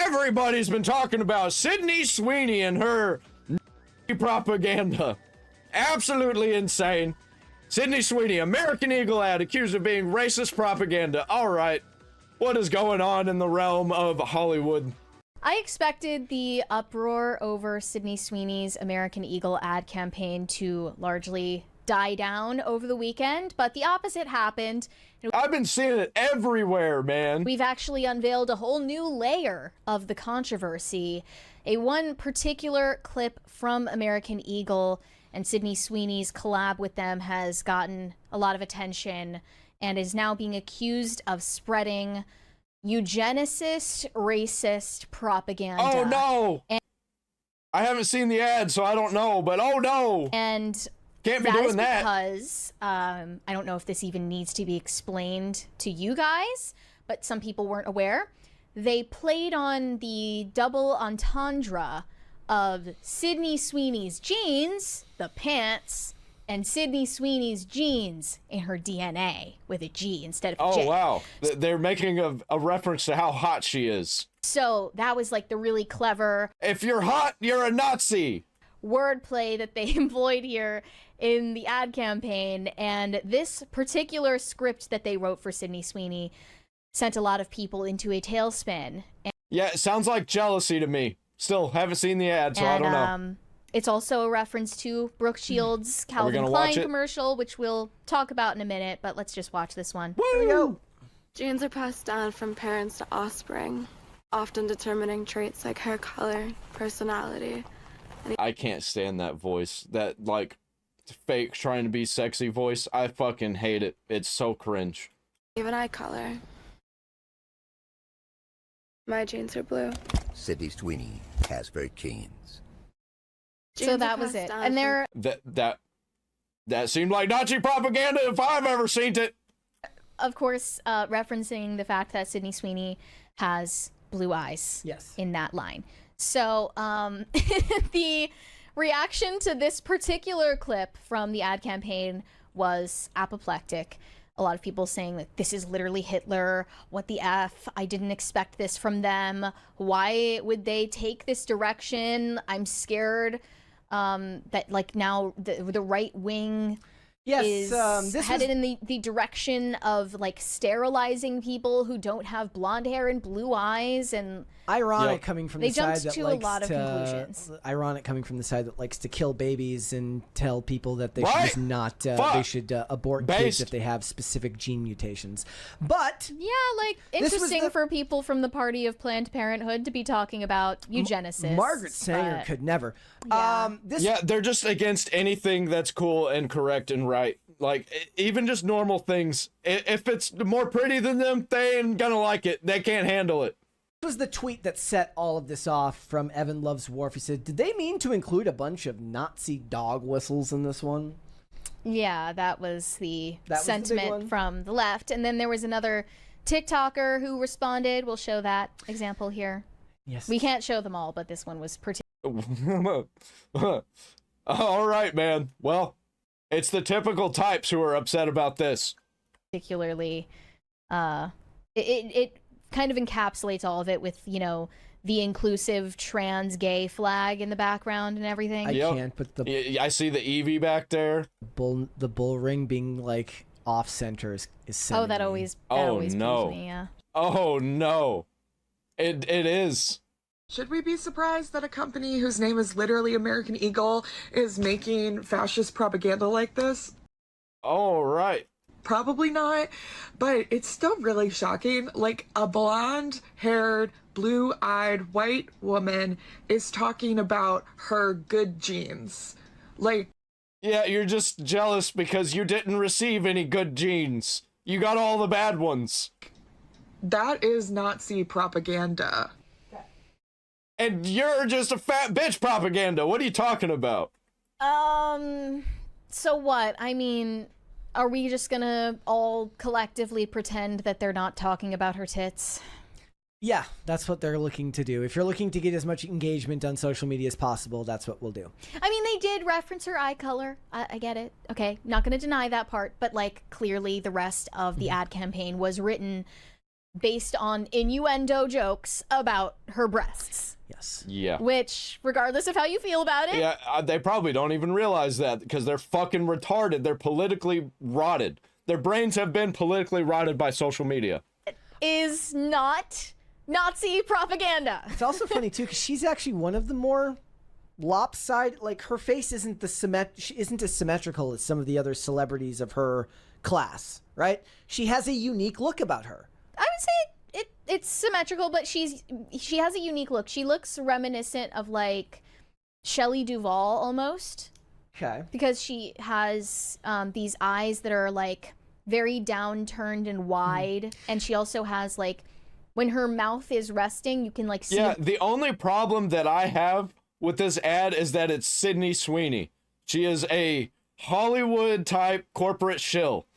Everybody's been talking about Sydney Sweeney and her propaganda. Absolutely insane. Sydney Sweeney, American Eagle ad, accused of being racist propaganda. All right. What is going on in the realm of Hollywood? I expected the uproar over Sydney Sweeney's American Eagle ad campaign to largely die down over the weekend, but the opposite happened. I've been seeing it everywhere, man. We've actually unveiled a whole new layer of the controversy. One particular clip from American Eagle and Sydney Sweeney's collab with them has gotten a lot of attention and is now being accused of spreading eugenicist, racist propaganda. Oh no! I haven't seen the ad, so I don't know, but oh no! And can't be doing that. Because I don't know if this even needs to be explained to you guys, but some people weren't aware. They played on the double entendre of Sydney Sweeney's jeans, the pants, and Sydney Sweeney's jeans in her DNA with a G instead of a J. Oh, wow. They're making a reference to how hot she is. So that was like the really clever... If you're hot, you're a Nazi! Wordplay that they employed here in the ad campaign. And this particular script that they wrote for Sydney Sweeney sent a lot of people into a tailspin. Yeah, it sounds like jealousy to me. Still, haven't seen the ad, so I don't know. It's also a reference to Brooke Shields' Calvin Klein commercial, which we'll talk about in a minute, but let's just watch this one. Woo! Here we go. Genes are passed down from parents to offspring, often determining traits like hair color, personality. I can't stand that voice. That, like, fake trying to be sexy voice. I fucking hate it. It's so cringe. Even eye color. My genes are blue. Sydney Sweeney has very genes. So that was it. And there... That seemed like Nazi propaganda if I've ever seen it. Of course, referencing the fact that Sydney Sweeney has blue eyes. Yes. In that line. So, the reaction to this particular clip from the ad campaign was apoplectic. A lot of people saying that this is literally Hitler. What the F? I didn't expect this from them. Why would they take this direction? I'm scared that, like, now the right wing is headed in the direction of, like, sterilizing people who don't have blonde hair and blue eyes. And ironic coming from the side that a lot of conclusions. Ironic coming from the side that likes to kill babies and tell people that they should just not they should abort kids if they have specific gene mutations. But yeah, like, interesting for people from the party of Planned Parenthood to be talking about eugenicists. Margaret Sanger could never. Yeah. They're just against anything that's cool and correct and right. Like, even just normal things. If it's more pretty than them, they ain't gonna like it. They can't handle it. This was the tweet that set all of this off from Evan Loves Wharf. He said, did they mean to include a bunch of Nazi dog whistles in this one? Yeah, that was the sentiment from the left. And then there was another TikToker who responded. We'll show that example here. Yes. We can't show them all, but this one was particularly... All right, man. Well, it's the typical types who are upset about this. Particularly, it kind of encapsulates all of it with, you know, the inclusive trans gay flag in the background and everything. I can't, but I see the Eevee back there. The bull ring being, like, off center is oh, that always no. me, yeah. Oh no, it is. Should we be surprised that a company whose name is literally American Eagle is making fascist propaganda like this? All right. Probably not, but it's still really shocking. Like, a blonde-haired, blue-eyed white woman is talking about her good genes. Like... Yeah, you're just jealous because you didn't receive any good genes. You got all the bad ones. That is Nazi propaganda. And you're just a fat bitch propaganda. What are you talking about? So what? I mean, are we just gonna all collectively pretend that they're not talking about her tits? Yeah, that's what they're looking to do. If you're looking to get as much engagement on social media as possible, that's what we'll do. I mean, they did reference her eye color. I get it. Okay, not gonna deny that part, but, like, clearly the rest of the ad campaign was written based on innuendo jokes about her breasts. Yes. Yeah. Which, regardless of how you feel about it. Yeah, they probably don't even realize that because they're fucking retarded. They're politically rotted. Their brains have been politically rotted by social media. Is not Nazi propaganda. It's also funny too because she's actually one of the more lopsided. Like her face isn't isn't as symmetrical as some of the other celebrities of her class, right? She has a unique look about her. I would say it's symmetrical, but she has a unique look. She looks reminiscent of like Shelley Duvall almost. Okay. Because she has these eyes that are like very downturned and wide, and she also has like when her mouth is resting, you can like see. Yeah, the only problem that I have with this ad is that it's Sydney Sweeney. She is a Hollywood type corporate shill,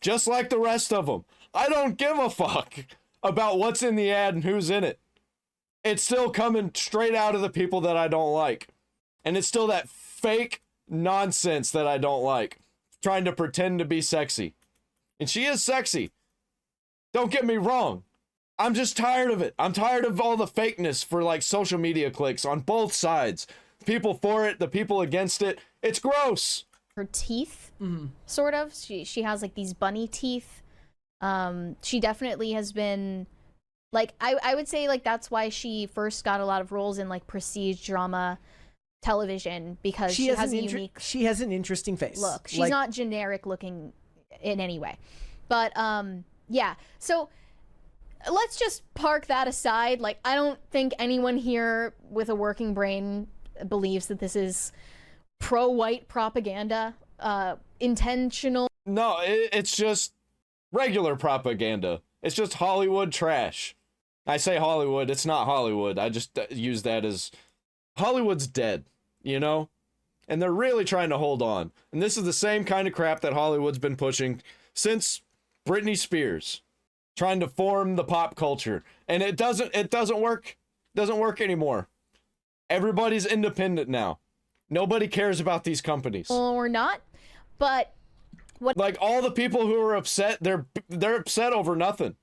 just like the rest of them. I don't give a fuck about what's in the ad and who's in it. It's still coming straight out of the people that I don't like. And it's still that fake nonsense that I don't like, trying to pretend to be sexy. And she is sexy. Don't get me wrong. I'm just tired of it. I'm tired of all the fakeness for like social media clicks on both sides. People for it, the people against it. It's gross. Her teeth, sort of. She has like these bunny teeth. She definitely has been like I would say like that's why she first got a lot of roles in like prestige drama television, because she has a unique, she has an interesting face look. She's not generic looking in any way. But yeah, so let's just park that aside. Like, I don't think anyone here with a working brain believes that this is pro-white propaganda, intentional. No, it's just regular propaganda. It's just Hollywood trash. I say Hollywood, it's not Hollywood. I just use that as Hollywood's dead, you know? And they're really trying to hold on. And this is the same kind of crap that Hollywood's been pushing since Britney Spears, trying to form the pop culture. And it doesn't work. Doesn't work anymore. Everybody's independent now. Nobody cares about these companies. Well, we're not, but what? Like all the people who are upset, they're upset over nothing,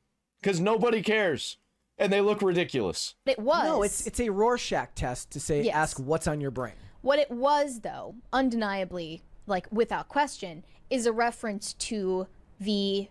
because nobody cares, and they look ridiculous. It was. No, it's a Rorschach test to say, Yes. ask what's on your brain. What it was, though, undeniably, like without question, is a reference to the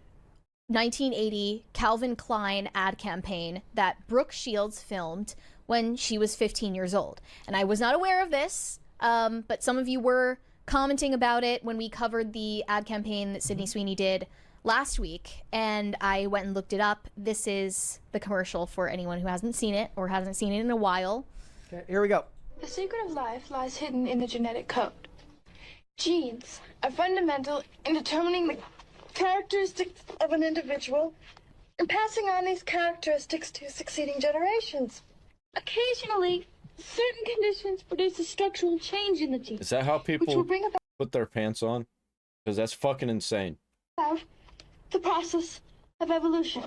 1980 Calvin Klein ad campaign that Brooke Shields filmed when she was 15 years old. And I was not aware of this, but some of you were commenting about it when we covered the ad campaign that Sydney Sweeney did last week, and I went and looked it up. This is the commercial for anyone who hasn't seen it or hasn't seen it in a while. Okay, here we go. The secret of life lies hidden in the genetic code. Genes are fundamental in determining the characteristics of an individual and passing on these characteristics to succeeding generations. Occasionally, certain conditions produce a structural change in the genes. Is that how which will people bring put their pants on? Because that's fucking insane. about the process of evolution.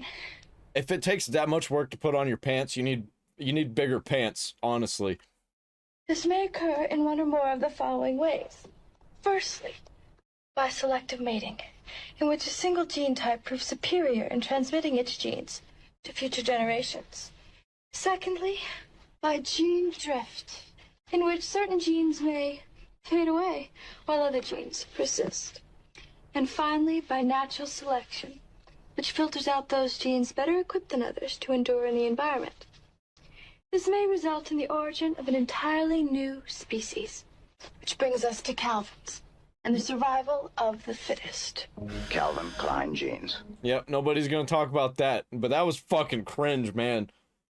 If it takes that much work to put on your pants, you need bigger pants, honestly. This may occur in one or more of the following ways. Firstly, by selective mating, in which a single gene type proves superior in transmitting its genes to future generations. Secondly, by gene drift, in which certain genes may fade away while other genes persist. And finally, by natural selection, which filters out those genes better equipped than others to endure in the environment. This may result in the origin of an entirely new species, which brings us to Calvin's and the survival of the fittest. Calvin Klein genes. Yep, nobody's gonna talk about that, but that was fucking cringe, man.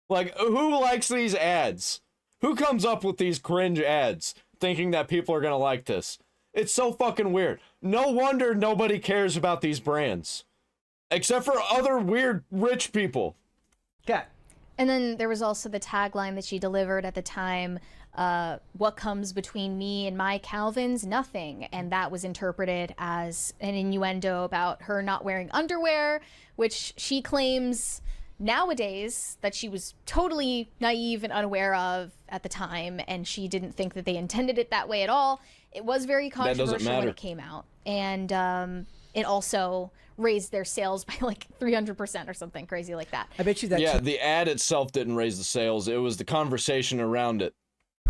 Like, who likes these ads? Who comes up with these cringe ads thinking that people are gonna like this? It's so fucking weird. No wonder nobody cares about these brands. Except for other weird rich people. Okay. And then there was also the tagline that she delivered at the time, what comes between me and my Calvins? Nothing. And that was interpreted as an innuendo about her not wearing underwear, which she claims nowadays that she was totally naive and unaware of at the time, and she didn't think that they intended it that way at all. It was very controversial when it came out. And it also raised their sales by like 300% or something crazy like that. I bet you that Yeah, the ad itself didn't raise the sales. It was the conversation around it.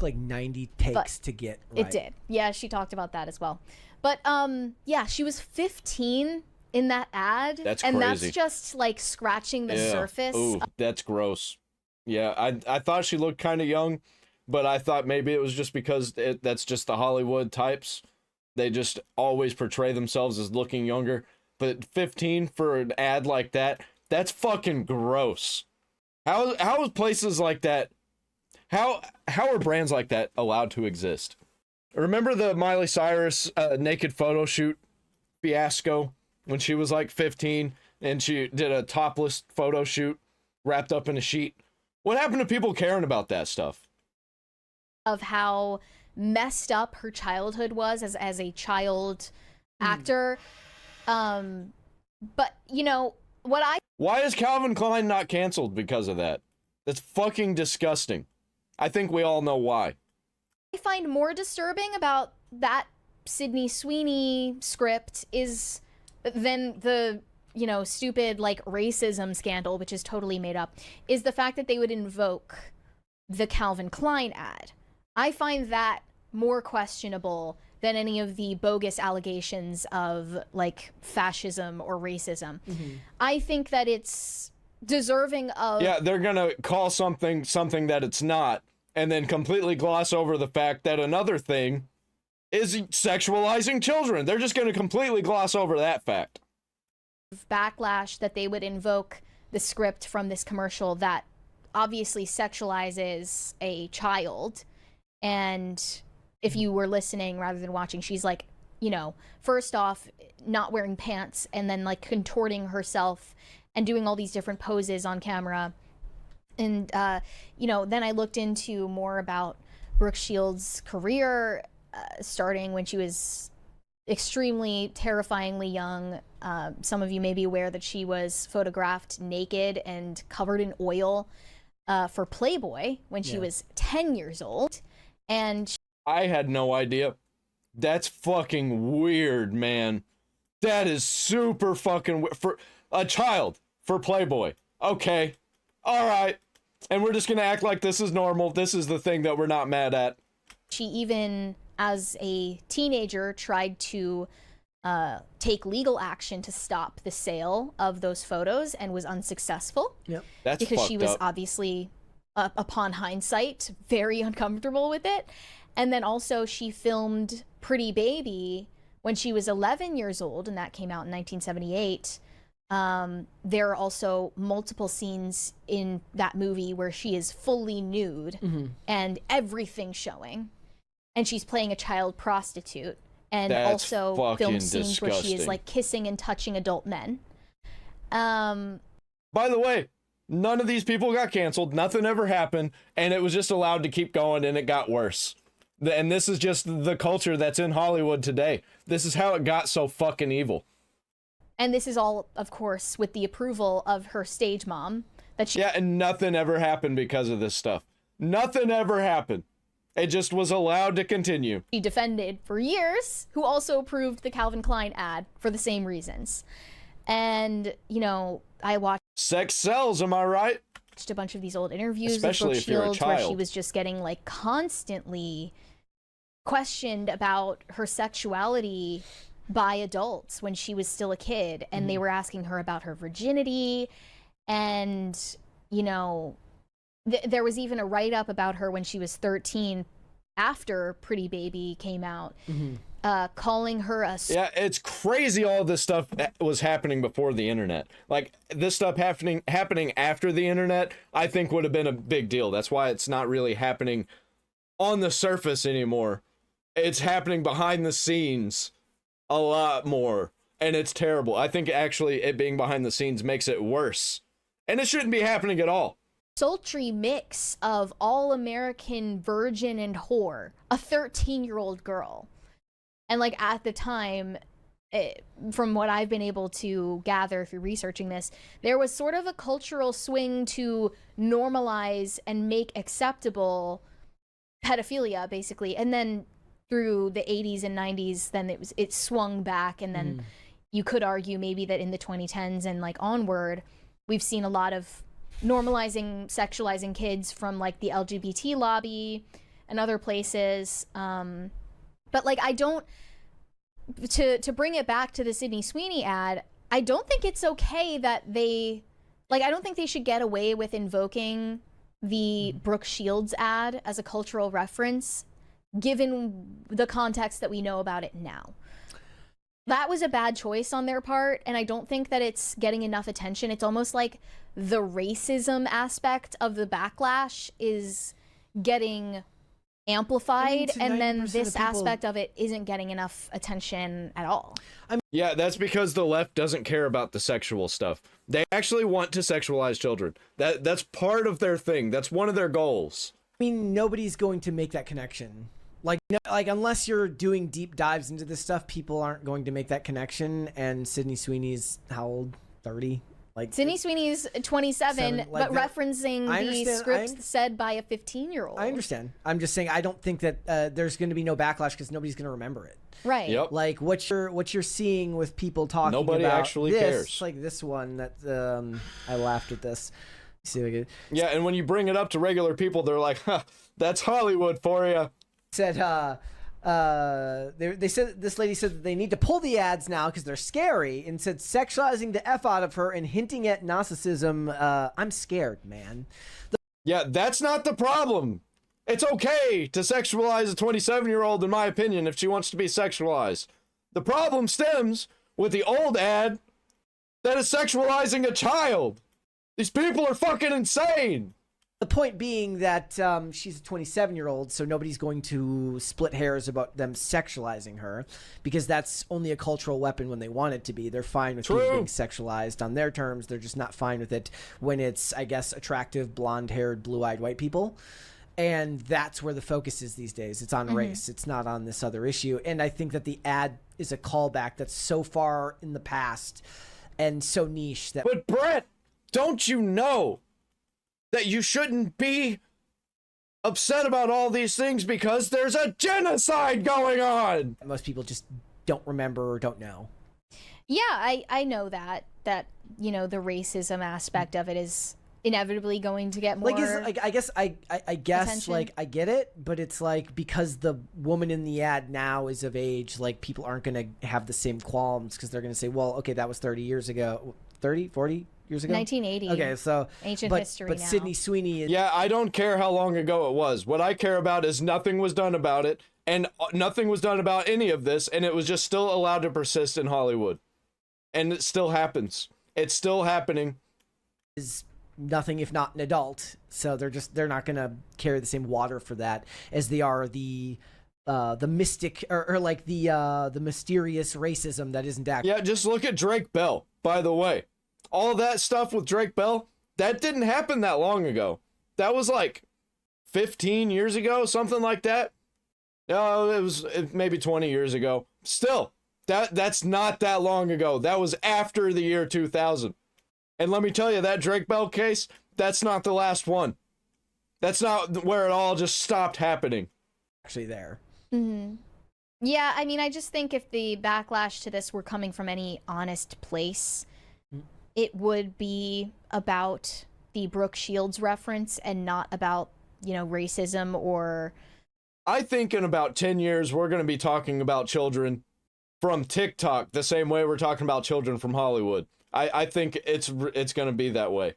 took like 90 takes to get right. It did. Yeah, she talked about that as well. But yeah, she was 15 in that ad. That's and crazy. that's just like scratching the surface. Ooh, that's gross. Yeah, I thought she looked kind of young, but I thought maybe it was just because that's just the Hollywood types. They just always portray themselves as looking younger. But 15 for an ad like that, that's fucking gross. How is places like that, how are brands like that allowed to exist? Remember the Miley Cyrus naked photo shoot fiasco when she was like 15 and she did a topless photo shoot wrapped up in a sheet? What happened to people caring about that stuff? Of how messed up her childhood was as a child actor. But you know what Why is Calvin Klein not canceled because of that? That's fucking disgusting. I think we all know why. I find more disturbing about that Sydney Sweeney script is than the, you know, stupid like racism scandal, which is totally made up, is the fact that they would invoke the Calvin Klein ad. I find that more questionable than any of the bogus allegations of like fascism or racism. I think that it's deserving of... Yeah, they're gonna call something that it's not, and then completely gloss over the fact that another thing is sexualizing children. They're just gonna completely gloss over that fact. Backlash that they would invoke the script from this commercial that obviously sexualizes a child. And if you were listening rather than watching, she's like, you know, first off, not wearing pants and then like contorting herself and doing all these different poses on camera. And, you know, then I looked into more about Brooke Shields' career, starting when she was extremely terrifyingly young. Some of you may be aware that she was photographed naked and covered in oil for Playboy when she was 10 years old. And I had no idea. That's fucking weird, man. That is super fucking weird. For a child, for Playboy. Okay. All right. And we're just going to act like this is normal. This is the thing that we're not mad at. She even, as a teenager, tried to take legal action to stop the sale of those photos and was unsuccessful. Yep. That's because she was up. obviously, upon hindsight, very uncomfortable with it. And then also she filmed Pretty Baby when she was 11 years old, and that came out in 1978. There are also multiple scenes in that movie where she is fully nude and everything showing. And she's playing a child prostitute. And That's also filmed scenes disgusting. where she is like kissing and touching adult men. By the way, none of these people got canceled. Nothing ever happened. And it was just allowed to keep going, and it got worse. And this is just the culture that's in Hollywood today. This is how it got so fucking evil. And this is all, of course, with the approval of her stage mom. That she Yeah, and nothing ever happened because of this stuff. Nothing ever happened. It just was allowed to continue. She defended for years, who also approved the Calvin Klein ad for the same reasons. And, you know, I watched Sex sells, am I right? a bunch of these old interviews Especially with Brooke if you're a Shields where she child. was just getting like constantly questioned about her sexuality by adults when she was still a kid, and they were asking her about her virginity. And, you know, there was even a write-up about her when she was 13 after Pretty Baby came out, calling her a Yeah, it's crazy all this stuff was happening before the internet. Like, this stuff happening after the internet, I think would have been a big deal. That's why it's not really happening on the surface anymore. It's happening behind the scenes a lot more, and it's terrible. I think actually it being behind the scenes makes it worse. And it shouldn't be happening at all. sultry mix of all-American virgin and whore, a 13-year-old girl. And like at the time, from what I've been able to gather through researching this, there was sort of a cultural swing to normalize and make acceptable pedophilia, basically. And then through the 80s and 90s, then it swung back, and then you could argue maybe that in the 2010s and like onward, we've seen a lot of normalizing sexualizing kids from like the LGBT lobby and other places. But like, I don't, to bring it back to the Sydney Sweeney ad, I don't think it's okay that they, like, I don't think they should get away with invoking the Brooke Shields ad as a cultural reference, given the context that we know about it now. That was a bad choice on their part, and I don't think that it's getting enough attention. It's almost like the racism aspect of the backlash is getting amplified, and then this aspect of it isn't getting enough attention at all. Yeah, that's because the left doesn't care about the sexual stuff. They actually want to sexualize children. That's part of their thing. That's one of their goals. I mean, nobody's going to make that connection. Like, unless you're doing deep dives into this stuff, people aren't going to make that connection. And Sydney Sweeney's how old? 30? Like, Sydney Sweeney's 27, like but that, referencing the script said by a 15-year-old. I understand. I'm just saying I don't think that there's going to be no backlash because nobody's going to remember it. Right. Yep. Like what you're seeing with people talking Nobody about actually this, cares. like this one that I laughed at this. See if I could, Yeah, and when you bring it up to regular people, they're like, huh, that's Hollywood for you. said they said, this lady said that they need to pull the ads now because they're scary, and said sexualizing the F out of her and hinting at narcissism. I'm scared, man. Yeah, that's not the problem. It's okay to sexualize a 27-year-old, in my opinion, if she wants to be sexualized. The problem stems with the old ad that is sexualizing a child. These people are fucking insane. The point being that she's a 27-year-old, so nobody's going to split hairs about them sexualizing her, because that's only a cultural weapon when they want it to be. They're fine with people being sexualized on their terms. They're just not fine with it when it's, I guess, attractive, blonde-haired, blue-eyed white people. And that's where the focus is these days. It's on race. It's not on this other issue. And I think that the ad is a callback that's so far in the past and so niche that... But Brett, don't you know that you shouldn't be upset about all these things because there's a genocide going on? Most people just don't remember or don't know. Yeah, I know that, you know, the racism aspect of it is inevitably going to get more I guess attention. like I get it, but it's like because the woman in the ad now is of age, like people aren't going to have the same qualms because they're going to say, well, okay, that was 30 years ago, 30, 40 years ago, 1980. Okay, so ancient history. But now. Sydney Sweeney is... Yeah, I don't care how long ago it was. What I care about is nothing was done about it, and nothing was done about any of this, and it was just still allowed to persist in Hollywood. And it still happens. It's still happening. Is nothing if not an adult, so they're not gonna carry the same water for that as they are the mystic or like the mysterious racism that isn't active. Yeah, just look at Drake Bell, by the way. All that stuff with Drake Bell, that didn't happen that long ago. That was like 15 years ago, something like that. No, it was maybe 20 years ago. Still, that's not that long ago. That was after the year 2000. And let me tell you, that Drake Bell case, that's not the last one. That's not where it all just stopped happening. Actually there. Yeah, I mean, I just think if the backlash to this were coming from any honest place, it would be about the Brooke Shields reference and not about, you know, racism or... I think in about 10 years, we're going to be talking about children from TikTok the same way we're talking about children from Hollywood. I think it's going to be that way.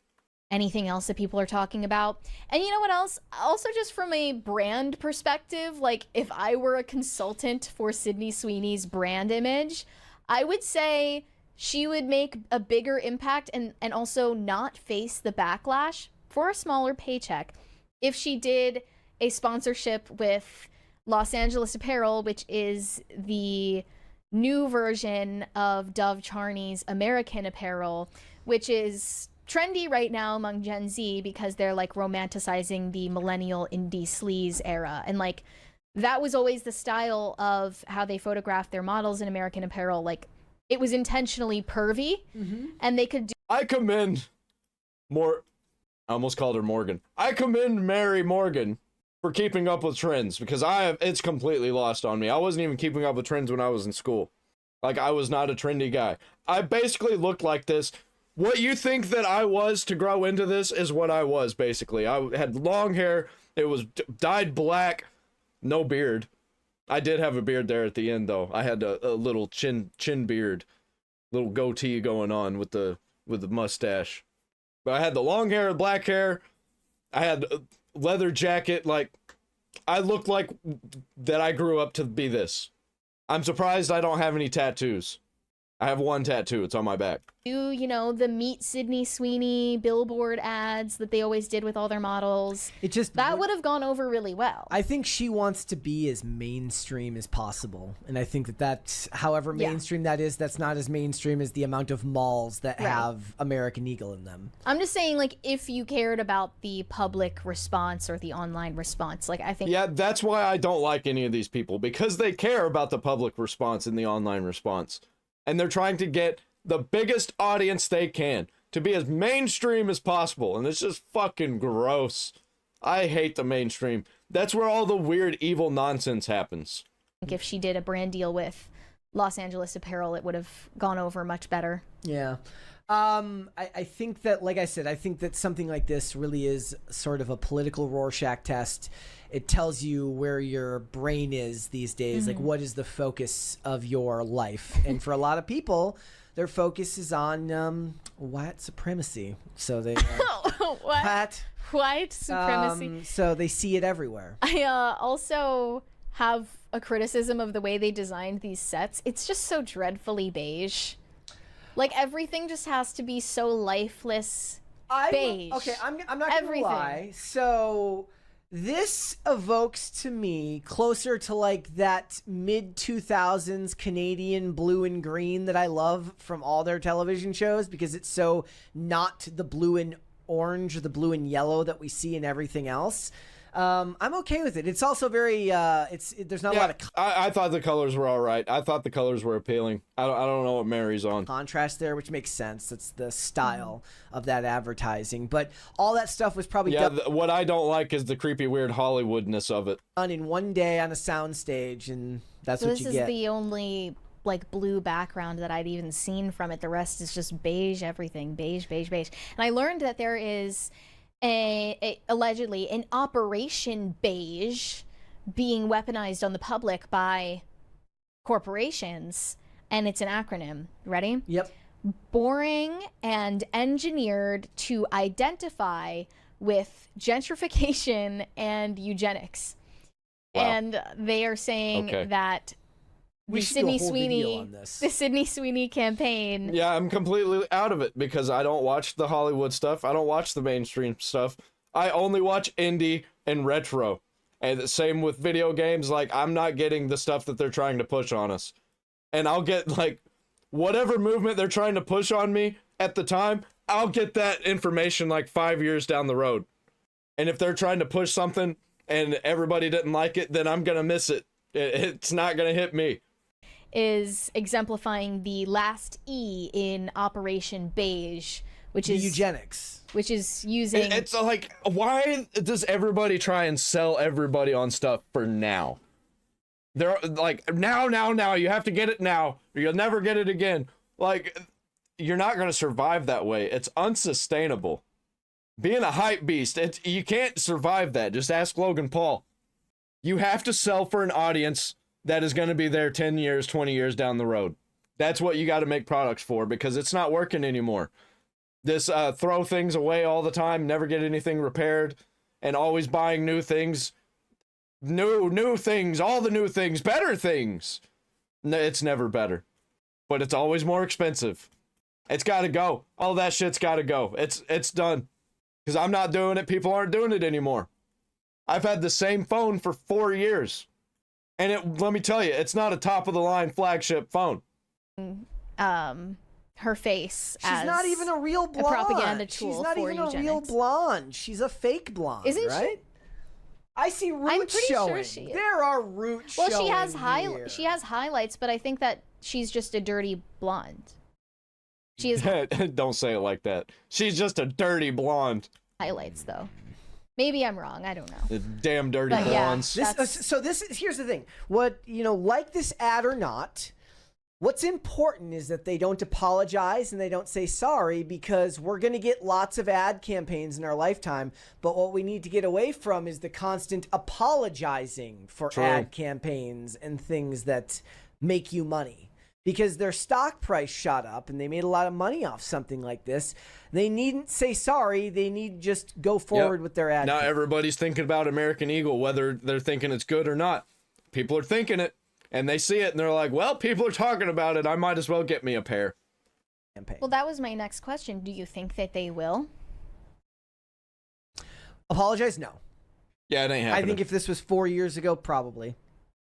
Anything else that people are talking about. And you know what else? Also, just from a brand perspective, like if I were a consultant for Sydney Sweeney's brand image, I would say she would make a bigger impact and also not face the backlash for a smaller paycheck if she did a sponsorship with Los Angeles Apparel, which is the new version of Dove Charney's American Apparel, which is trendy right now among Gen Z because they're like romanticizing the millennial indie sleaze era. And like that was always the style of how they photographed their models in American Apparel. Like it was intentionally pervy and they could do... I commend I almost called her Morgan. I commend Mary Morgan for keeping up with trends because it's completely lost on me. I wasn't even keeping up with trends when I was in school. Like, I was not a trendy guy. I basically looked like this. What you think that I was to grow into this is what I was, basically. I had long hair. It was dyed black. No beard. I did have a beard there at the end, though. I had a little chin beard. Little goatee going on with the mustache. But I had the long hair, black hair. I had a leather jacket. Like, I looked like that I grew up to be this. I'm surprised I don't have any tattoos. I have one tattoo. It's on my back. You know, the Meet Sydney Sweeney billboard ads that they always did with all their models. That would have gone over really well. I think she wants to be as mainstream as possible. And I think that that's, however mainstream that is, that's not as mainstream as the amount of malls that have American Eagle in them. I'm just saying, like, if you cared about the public response or the online response, like, I think... Yeah, that's why I don't like any of these people, because they care about the public response and the online response. And they're trying to get the biggest audience they can to be as mainstream as possible. And it's just fucking gross. I hate the mainstream. That's where all the weird, evil nonsense happens. I think if she did a brand deal with Los Angeles Apparel, it would have gone over much better. Yeah. I think that, like I said, I think that something like this really is sort of a political Rorschach test. It tells you where your brain is these days, like what is the focus of your life. And for a lot of people, their focus is on white supremacy. So they White supremacy. So they see it everywhere. I also have a criticism of the way they designed these sets. It's just so dreadfully beige. Like, everything just has to be so lifeless beige. Okay, I'm not gonna lie. So this evokes to me closer to like that mid-2000s Canadian blue and green that I love from all their television shows, because it's so not the blue and orange or the blue and yellow that we see in everything else. I'm okay with it. It's also very there's not a lot of I thought the colors were all right. I thought the colors were appealing. I don't know what Mary's on. Contrast there, which makes sense. That's the style of that advertising. But all that stuff was probably done what I don't like is the creepy weird Hollywoodness of it. Done in one day on a soundstage, and that's what you get. This is the only like blue background that I'd even seen from it. The rest is just beige everything. Beige, beige, beige. And I learned that there is allegedly an Operation Beige being weaponized on the public by corporations, and it's an acronym. Ready? Yep. Boring and engineered to identify with gentrification and eugenics. Wow. And they are saying that the Sydney Sweeney campaign. Yeah, I'm completely out of it because I don't watch the Hollywood stuff. I don't watch the mainstream stuff. I only watch indie and retro. And the same with video games. Like, I'm not getting the stuff that they're trying to push on us. And I'll get, like, whatever movement they're trying to push on me at the time, I'll get that information, like, 5 years down the road. And if they're trying to push something and everybody didn't like it, then I'm gonna miss it. It's not gonna hit me. Is exemplifying the last E in Operation Beige, which is eugenics, which is using. It's like, why does everybody try and sell everybody on stuff for now? They're like, now, you have to get it now, or you'll never get it again. Like, you're not gonna survive that way. It's unsustainable. Being a hype beast, you can't survive that. Just ask Logan Paul. You have to sell for an audience that is going to be there 10 years, 20 years down the road. That's what you got to make products for, because it's not working anymore. This throw things away all the time, never get anything repaired, and always buying new things. New things, all the new things, better things. No, it's never better. But it's always more expensive. It's got to go. All that shit's got to go. It's done. Because I'm not doing it, people aren't doing it anymore. I've had the same phone for 4 years. And let me tell you, it's not a top-of-the-line flagship phone. Her face. She's not even a real blonde. A propaganda tool. She's not even eugenics. A real blonde. She's a fake blonde. Isn't right? she? I see roots I'm pretty showing. Sure she is. There are roots showing. Well, she has here. highlights, but I think that she's just a dirty blonde. She is. Don't say it like that. She's just a dirty blonde. Highlights though. Maybe I'm wrong. I don't know. The damn dirty but blondes. Yeah, here's the thing. What, like this ad or not, What's important is that they don't apologize and they don't say sorry, because we're going to get lots of ad campaigns in our lifetime. But what we need to get away from is the constant apologizing for ad campaigns and things that make you money, because their stock price shot up and they made a lot of money off something like this. They needn't say sorry. They need to just go forward with their ad. Now campaign. everybody's thinking about American Eagle, whether they're thinking it's good or not. People are thinking it. And they see it and they're like, well, people are talking about it. I might as well get me a pair. Well, that was my next question. Do you think that they will? Apologize? No. Yeah, it ain't happening. I think if this was 4 years ago, probably.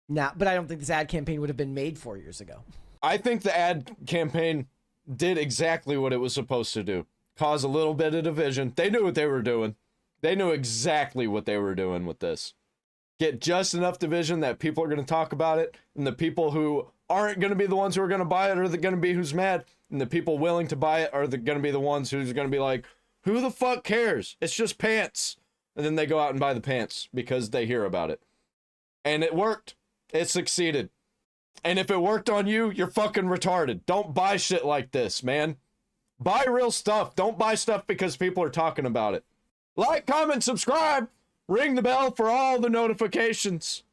Nah, but I don't think this ad campaign would have been made 4 years ago. I think the ad campaign did exactly what it was supposed to do. Cause a little bit of division. They knew what they were doing. They knew exactly what they were doing with this. Get just enough division that people are going to talk about it, and the people who aren't going to be the ones who are going to buy it are going to be who's mad, and the people willing to buy it are going to be the ones who's going to be like, who the fuck cares? It's just pants. And then they go out and buy the pants because they hear about it. And it worked. It succeeded. And if it worked on you, you're fucking retarded. Don't buy shit like this, man. Buy real stuff. Don't buy stuff because people are talking about it. Like, comment, subscribe. Ring the bell for all the notifications.